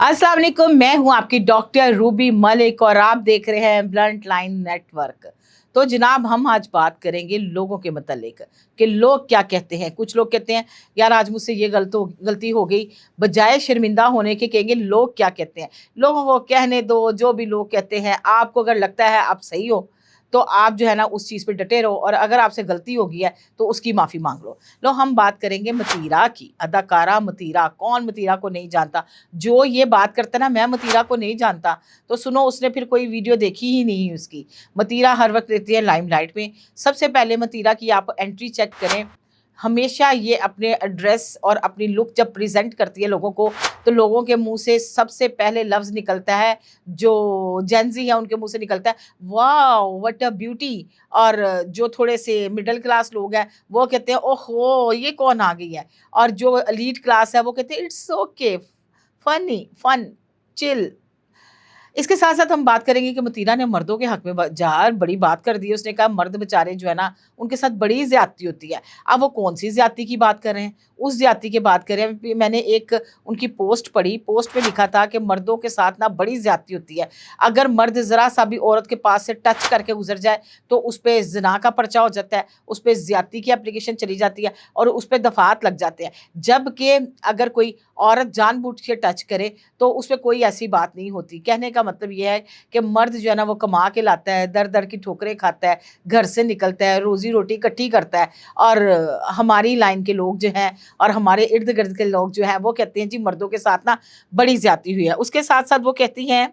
अस्सलाम वालेकुम, मैं हूं आपकी डॉक्टर रूबी मलिक और आप देख रहे हैं ब्लंट लाइन नेटवर्क। तो जनाब, हम आज बात करेंगे लोगों के मतलब कि लोग क्या कहते हैं। कुछ लोग कहते हैं यार आज मुझसे ये गलती हो गई, बजाय शर्मिंदा होने के कहेंगे लोग क्या कहते हैं। लोगों को कहने दो, जो भी लोग कहते हैं। आपको अगर लगता है आप सही हो तो आप जो है ना उस चीज़ पे डटे रहो, और अगर आपसे गलती हो गई है तो उसकी माफ़ी मांग लो। लो, हम बात करेंगे मतीरा की। अदाकारा मतीरा, कौन मतीरा को नहीं जानता। जो ये बात करता है ना मैं मतीरा को नहीं जानता, तो सुनो उसने फिर कोई वीडियो देखी ही नहीं उसकी। मतीरा हर वक्त रहती है लाइमलाइट में। सबसे पहले मतीरा की आप एंट्री चेक करें। हमेशा ये अपने एड्रेस और अपनी लुक जब प्रेजेंट करती है लोगों को, तो लोगों के मुंह से सबसे पहले लफ्ज़ निकलता है, जो जेंजी है उनके मुंह से निकलता है, वाओ व्हाट अ ब्यूटी। और जो थोड़े से मिडिल क्लास लोग हैं वो कहते हैं ओहो ये कौन आ गई है। और जो एलीट क्लास है वो कहते हैं it's okay, funny, fun, chill. इसके साथ-साथ हम बात करेंगे कि मतीरा ने मर्दों के हक में जार बड़ी बात कर दी है। उसने कहा मर्द बेचारे जो है ना, उनके साथ बड़ी ज़्यादती होती है। अब वो कौन-सी ज़्यादती की बात कर रहे हैं? उस ज़्यादती की बात कर रहे हैं। मैंने एक उनकी पोस्ट पढ़ी, पोस्ट में लिखा था कि मर्दों के साथ ना बड़ी ज़्यादती होती है। अगर मर्द ज़रा-सा भी औरत के पास से टच करके गुज़र जाए, तो उस पे ज़िना का पर्चा हो जाता है, उस पे ज़्यादती की एप्लीकेशन चली जाती है और उस पे दफ़ात लग जाते हैं। जबकि अगर कोई औरत जानबूझ के टच करे, तो उसपे कोई ऐसी बात नहीं होती। कहने का मतलब ये है कि मर्द जो है ना वो कमा के लाता है, दर-दर की ठोकरें खाता है, घर से निकलता है, रोज़ी-रोटी इकट्ठी करता है। और हमारी लाइन के लोग जो हैं और हमारे इर्द-गिर्द के लोग जो हैं वो कहते हैं जी मर्दों के साथ ना बड़ी ज़्यादती हुई है। उसके साथ-साथ वो कहती हैं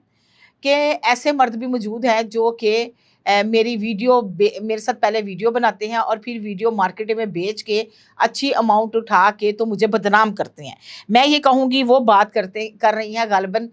कि ऐसे मर्द भी मौजूद हैं जो कि मेरी मेरे साथ पहले वीडियो बनाते हैं और फिर वीडियो मार्केट में बेच के अच्छी अमाउंट उठा के तो मुझे बदनाम करते हैं। मैं ये कहूँगी वो बात कर रही हैं गालिबन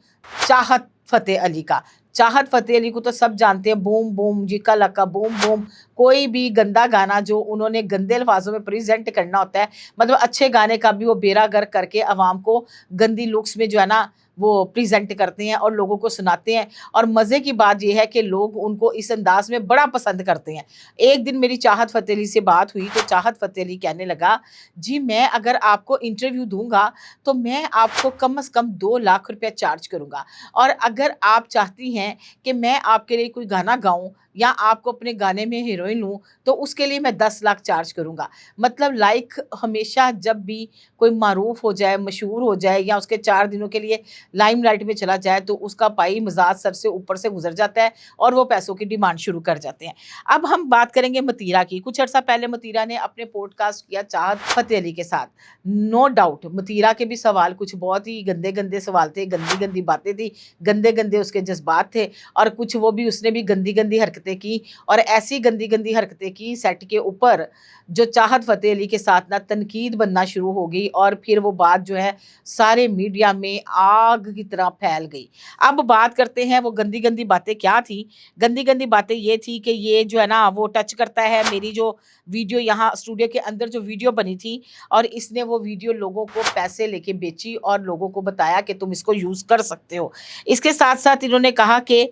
चाहत फ़तेह अली का। चाहत फ़तेह अली को तो सब जानते हैं, बूम बूम जिका लका बूम बूम। कोई भी गंदा गाना जो उन्होंने गंदे अल्फाजों में प्रेज़ेंट करना होता है, मतलब अच्छे गाने का भी वो बेड़ा गर्क करके अवाम को गंदी लुक्स में जो है ना वो प्रेज़ेंट करते हैं और लोगों को सुनाते हैं। और मज़े की बात ये है कि लोग उनको इस अंदाज़ में बड़ा पसंद करते हैं। एक दिन मेरी चाहत फ़तेह अली से बात हुई, तो चाहत फ़तेह अली कहने लगा, जी मैं अगर आपको इंटरव्यू दूँगा तो मैं आपको कम से कम 2 लाख रुपया चार्ज करूँगा। और अगर आप चाहती हैं कि मैं आपके लिए कोई गाना गाऊँ या आपको अपने गाने में हीरोइन लूँ, तो उसके लिए मैं 10 लाख चार्ज करूँगा। मतलब लाइक हमेशा जब भी कोई मारूफ़ हो जाए, मशहूर हो जाए या उसके 4 दिनों के लिए लाइमलाइट में चला जाए, तो उसका पाई मज़ाज सर से ऊपर से गुज़र जाता है और वो पैसों की डिमांड शुरू कर जाते हैं। अब हम बात करेंगे मतीरा की। कुछ अर्सा पहले मतीरा ने अपने पॉडकास्ट किया चाहत फ़तेह अली के साथ। नो डाउट मतीरा के भी सवाल कुछ बहुत ही गंदे-गंदे सवाल थे, गंदी-गंदी बातें थी, गंदे-गंदे उसके जज़्बात थे। और कुछ उसने भी गंदी-गंदी हरकतें की, और ऐसी गंदी-गंदी हरकतें की सेट के ऊपर, जो चाहत फ़तेह अली के साथ ना तनकीद बनना शुरू हो गई और फिर वो बात जो है सारे मीडिया में आग की तरह फैल गई। अब बात करते हैं वो गंदी-गंदी बातें क्या थी। गंदी-गंदी बातें ये थी कि ये जो है ना वो टच करता है मेरी जो वीडियो यहाँ स्टूडियो के अंदर जो वीडियो बनी थी, और इसने वो वीडियो लोगों को पैसे लेके बेची और लोगों को बताया कि तुम इसको यूज़ कर सकते हो। इसके साथ-साथ इन्होंने कहा कि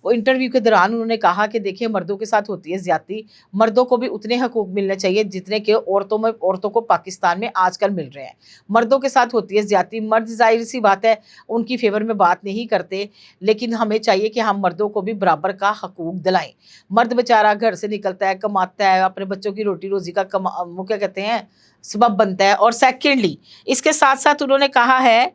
वो इंटरव्यू के दौरान उन्होंने कहा कि देखिए मर्दों के साथ होती है ज़्यादती, मर्दों को भी उतने हकूक़ मिलने चाहिए जितने कि औरतों को पाकिस्तान में आजकल मिल रहे हैं। मर्दों के साथ होती है ज़्यादती, मर्द ज़ाहिर-सी बात है उनकी फ़ेवर में बात नहीं करते, लेकिन हमें चाहिए कि हम मर्दों को भी बराबर का हकूक़ दिलाएँ। मर्द बेचारा घर से निकलता है, कमाता है, अपने बच्चों की रोटी-रोज़ी का वो क्या कहते हैं सबब बनता है। और सेकंडली इसके साथ-साथ उन्होंने कहा है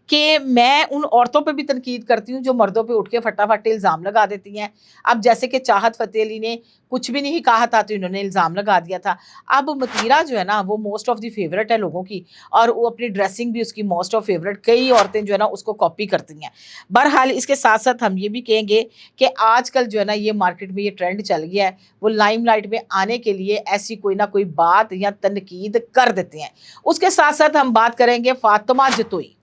कि मैं उन औरतों पे भी तनकीद करती हूँ जो मर्दों पे उठ के फटाफट इल्ज़ाम लगा देती हैं। अब जैसे कि चाहत फ़तेह अली ने कुछ भी नहीं कहा था तो इन्होंने इल्ज़ाम लगा दिया था। अब मतीरा जो है ना वो मोस्ट ऑफ द फ़ेवरेट है लोगों की, और वो अपनी ड्रेसिंग भी उसकी मोस्ट ऑफ फ़ेवरेट, कई औरतें जो है ना उसको कॉपी करती हैं। बहरहाल इसके साथ-साथ हम ये भी कहेंगे कि आजकल जो है ना ये मार्केट में ये ट्रेंड चल गया है, वो लाइमलाइट में आने के लिए ऐसी कोई ना कोई बात या तनकीद कर देते हैं। उसके साथ-साथ हम बात करेंगे फ़ातिमा जतोई।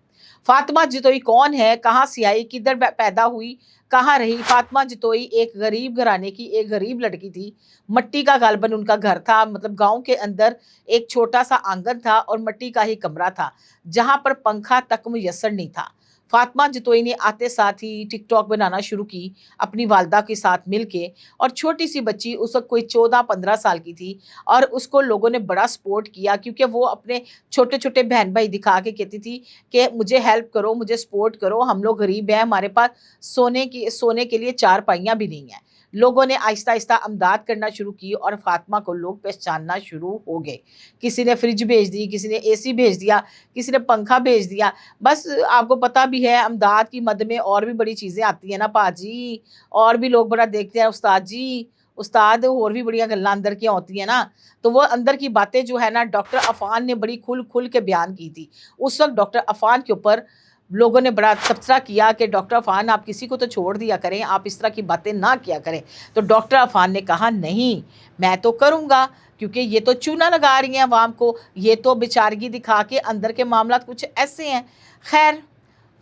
फ़ातिमा जतोई कौन है? कहाँ से आई? किधर पैदा हुई? कहाँ रही? फ़ातिमा जतोई एक गरीब घराने की एक गरीब लड़की थी। मट्टी का गालबन उनका घर था, मतलब गाँव के अंदर एक छोटा-सा आंगन था और मट्टी का ही कमरा था, जहाँ पर पंखा तक मुयस्सर नहीं था। फातिमा जतोई ने आते साथ ही टिकटॉक बनाना शुरू की अपनी वालदा के साथ मिलके, और छोटी सी बच्ची उस वक्त कोई 14-15 साल की थी, और उसको लोगों ने बड़ा सपोर्ट किया क्योंकि वो अपने छोटे छोटे बहन भाई दिखा के कहती थी कि मुझे हेल्प करो, मुझे सपोर्ट करो, हम लोग गरीब हैं, हमारे पास सोने के लिए चार पाइयाँ भी नहीं हैं। लोगों ने आहिस्ता आहिस्ता अमदाद करना शुरू की और फातिमा को लोग पहचानना शुरू हो गए। किसी ने फ्रिज भेज दी, किसी ने एसी भेज दिया, किसी ने पंखा भेज दिया। बस आपको पता भी है अमदाद की मद में और भी बड़ी चीज़ें आती हैं ना पाजी, और भी लोग बड़ा देखते हैं उस्ताद जी, उस्ताद और भी बढ़िया गल्लां अंदर की होती हैं ना। तो वो अंदर की बातें जो है ना डॉक्टर अफ़ान ने बड़ी खुल खुल के बयान की थी। उस वक्त डॉक्टर अफ़ान के ऊपर लोगों ने बड़ा तबसरा किया कि डॉक्टर अफ़ान आप किसी को तो छोड़ दिया करें, आप इस तरह की बातें ना किया करें। तो डॉक्टर अफ़ान ने कहा नहीं, मैं तो करूँगा, क्योंकि ये तो चूना लगा रही हैं अवाम को, ये तो बेचारगी दिखा के अंदर के मामलात कुछ ऐसे हैं। खैर,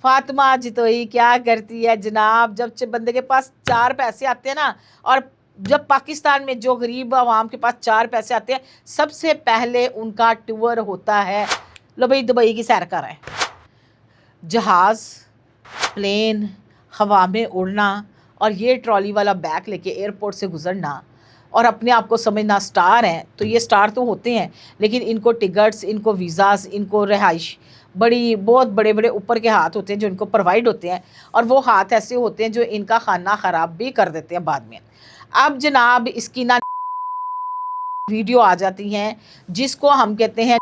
फातिमा जतोई क्या करती है जनाब, जब बंदे के पास चार पैसे आते हैं ना, और जब पाकिस्तान में जो गरीब आवाम के पास चार पैसे आते हैं, सबसे पहले उनका टूर होता है लो भाई दुबई की सैर कर रहे हैं। जहाज़, प्लेन, हवा में उड़ना, और ये ट्रॉली वाला बैग लेके एयरपोर्ट से गुज़रना, और अपने आप को समझना स्टार हैं। तो ये स्टार तो होते हैं, लेकिन इनको टिकट्स, इनको वीज़ास, इनको रिहाइश, बहुत बड़े बड़े ऊपर के हाथ होते हैं जो इनको प्रोवाइड होते हैं, और वो हाथ ऐसे होते हैं जो इनका खाना ख़राब भी कर देते हैं बाद में। अब जनाब इसकी ना वीडियो आ जाती हैं जिसको हम कहते हैं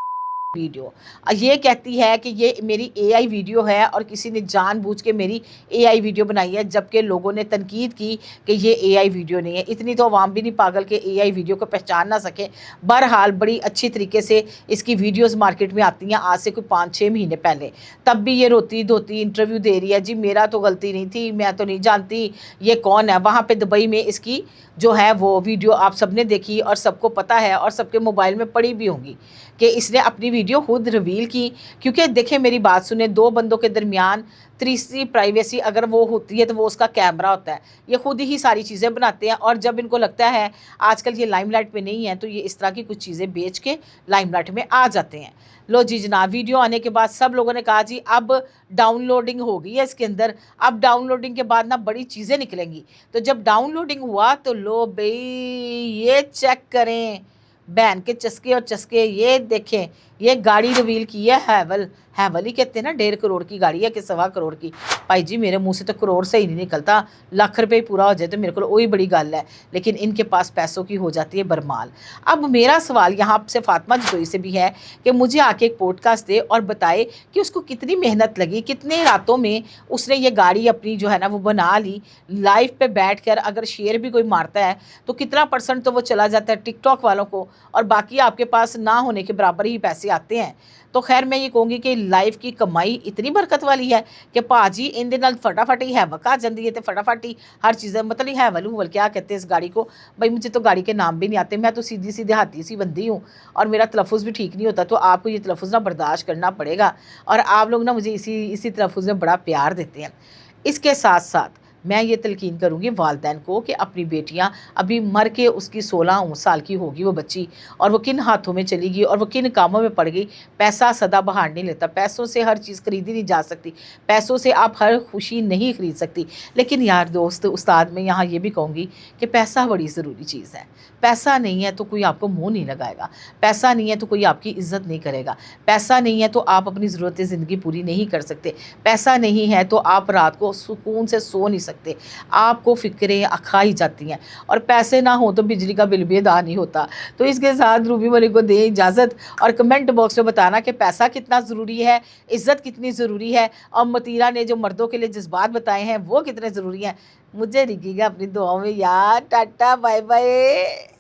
वीडियो। ये कहती है कि ये मेरी एआई वीडियो है और किसी ने जानबूझ के मेरी एआई वीडियो बनाई है, जबकि लोगों ने तनकीद की कि ये एआई वीडियो नहीं है। इतनी तो अवाम भी नहीं पागल के एआई वीडियो को पहचान ना सके। बहरहाल बड़ी अच्छी तरीके से इसकी वीडियोस मार्केट में आती हैं आज से कोई 5-6 महीने पहले। तब भी ये रोती धोती इंटरव्यू दे रही है, जी मेरा तो गलती नहीं थी, मैं तो नहीं जानती ये कौन है। वहाँ पर दुबई में इसकी जो है वो वीडियो आप सबने देखी और सबको पता है, और सबके मोबाइल में पड़ी भी होंगी कि इसने अपनी वीडियो खुद रिवील की। क्योंकि देखें मेरी बात सुने, दो बंदों के दरमियान तीसरी प्राइवेसी अगर वो होती है तो वो उसका कैमरा होता है। ये खुद ही सारी चीज़ें बनाते हैं, और जब इनको लगता है आजकल ये लाइमलाइट में नहीं है तो ये इस तरह की कुछ चीज़ें बेच के लाइमलाइट में आ जाते हैं। लो जी जनाब, वीडियो आने के बाद सब लोगों ने कहा जी अब डाउनलोडिंग हो गई है इसके अंदर, अब डाउनलोडिंग के बाद ना बड़ी चीज़ें निकलेंगी। तो जब डाउनलोडिंग हुआ तो लो भाई ये चेक करें, बहन के चस्के और चस्के, ये देखें ये गाड़ी रिवील की है हैवल ही कहते हैं ना, 1.5 करोड़ की गाड़ी है कि 1.25 करोड़ की। भाई जी मेरे मुंह से तो करोड़ से ही नहीं निकलता, लाख रुपये पूरा हो जाए तो मेरे को वही बड़ी गल है, लेकिन इनके पास पैसों की हो जाती है बरमाल। अब मेरा सवाल यहाँ से फातिमा जतोई से भी है कि मुझे आके एक पॉडकास्ट दे और बताए कि उसको कितनी मेहनत लगी, कितने रातों में उसने ये गाड़ी अपनी जो है ना वो बना ली। लाइव पे बैठ कर अगर शेयर भी कोई मारता है तो कितना % तो वो चला जाता है टिकटॉक वालों को, और बाकी आपके पास ना होने के बराबर ही पैसे आते हैं। तो खैर मैं ये कहूँगी कि लाइफ की कमाई इतनी बरकत वाली है कि भाजी इन दे नाल फटाफट ही हैवक आ जाती है, तो फटाफट ही हर चीज़ मतलब हैवल क्या कहते हैं इस गाड़ी को। भाई मुझे तो गाड़ी के नाम भी नहीं आते, मैं तो सीधी सी देहाती सी बंदी हूँ और मेरा तलफ़ुज़ भी ठीक नहीं होता, तो आपको ये तलफ़ुज़ ना बर्दाश्त करना पड़ेगा। और आप लोग ना मुझे इसी तलफ़ुज़ में बड़ा प्यार देते हैं। इसके साथ साथ मैं ये तलकीन करूँगी वालिदैन को कि अपनी बेटियाँ अभी मर के उसकी 16 साल की होगी वो बच्ची, और वो किन हाथों में चली गई और वो किन कामों में पड़ गई। पैसा सदा बहार नहीं लेता, पैसों से हर चीज़ खरीदी नहीं जा सकती, पैसों से आप हर खुशी नहीं खरीद सकती। लेकिन यार दोस्त उस्ताद मैं यहाँ ये भी कहूँगी कि पैसा बड़ी ज़रूरी चीज़ है। पैसा नहीं है तो कोई आपको मुँह नहीं लगाएगा, पैसा नहीं है तो कोई आपकी इज़्ज़त नहीं करेगा, पैसा नहीं है तो आप अपनी ज़रूरतें ज़िंदगी पूरी नहीं कर सकते, पैसा नहीं है तो आप रात को सुकून से सो नहीं सकते, आपको फ़िक्रें खाई जाती हैं, और पैसे ना हो तो बिजली का बिल भी अदा नहीं होता। तो इसके साथ रूबी मलिक को दें इजाज़त, और कमेंट बॉक्स में बताना कि पैसा कितना ज़रूरी है, इज़्ज़त कितनी ज़रूरी है, और मतीरा ने जो मर्दों के लिए जज्बात बताए हैं वो कितने ज़रूरी हैं। मुझे लिखिएगा अपनी दुआओं में यार। Tata bye bye.